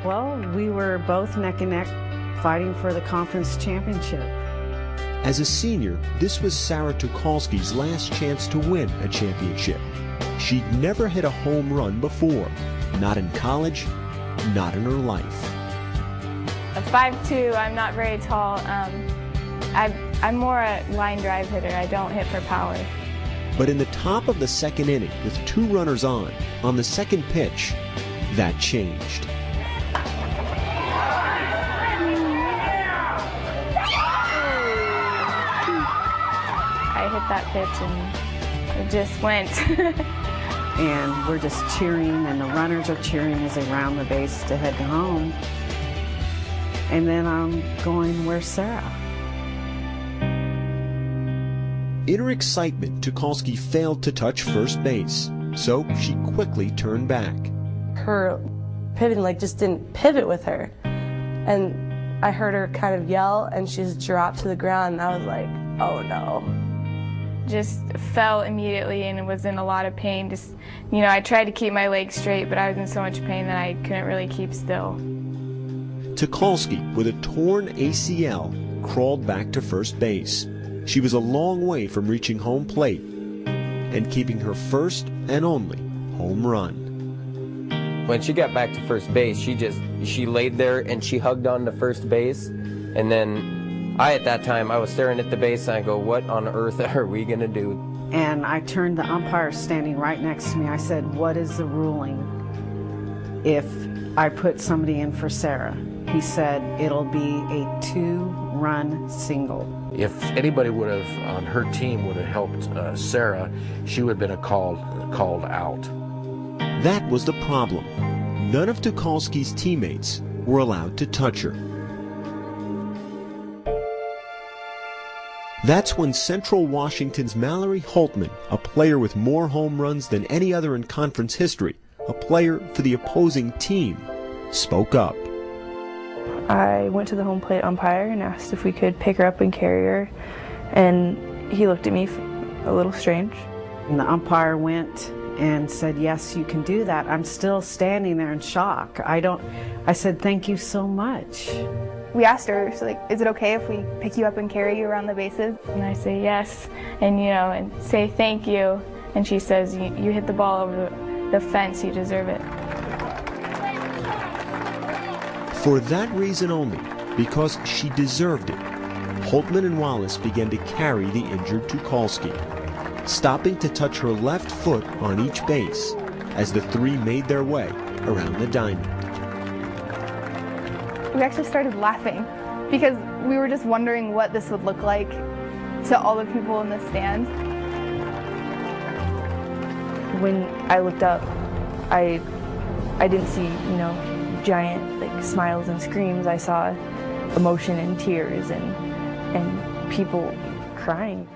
Well, we were both neck and neck fighting for the conference championship. As a senior, this was Sarah Tucholsky's last chance to win a championship. She'd never hit a home run before, not in college, not in her life. I'm 5'2", I'm not very tall. I'm more a line drive hitter. I don't hit for power. But in the top of the second inning, with 2 runners on the second pitch, that changed. I hit that pitch and it just went. And we're just cheering, and the runners are cheering as they round the base to head home. And then I'm going, where's Sarah? In her excitement, Tucholsky failed to touch first base, so she quickly turned back. Her pivoting just didn't pivot with her. And I heard her kind of yell, and she just dropped to the ground, and I was like, oh no. Just fell immediately and was in a lot of pain. I tried to keep my legs straight, but I was in so much pain that I couldn't really keep still. Tucholsky, with a torn ACL, crawled back to first base. She was a long way from reaching home plate and keeping her first and only home run. When she got back to first base, she laid there and she hugged on to first base, and then at that time, I was staring at the base and I go, what on earth are we going to do? And I turned the umpire standing right next to me. I said, what is the ruling if I put somebody in for Sarah? He said, it'll be a 2-run single. If anybody would have, on her team, would have helped Sarah, she would have been called out. That was the problem. None of Tucholsky's teammates were allowed to touch her. That's when Central Washington's Mallory Holtman, a player with more home runs than any other in conference history, a player for the opposing team, spoke up. I went to the home plate umpire and asked if we could pick her up and carry her, and he looked at me a little strange. And the umpire went and said, yes, you can do that. I'm still standing there in shock. I said, thank you so much. We asked her, is it okay if we pick you up and carry you around the bases? And I say yes, and and say thank you. And she says, you hit the ball over the fence, you deserve it. For that reason only, because she deserved it, Holtman and Wallace began to carry the injured Tucholsky, stopping to touch her left foot on each base as the 3 made their way around the diamond. We actually started laughing because we were just wondering what this would look like to all the people in the stands. When I looked up, I didn't see, giant smiles and screams. I saw emotion and tears and people crying.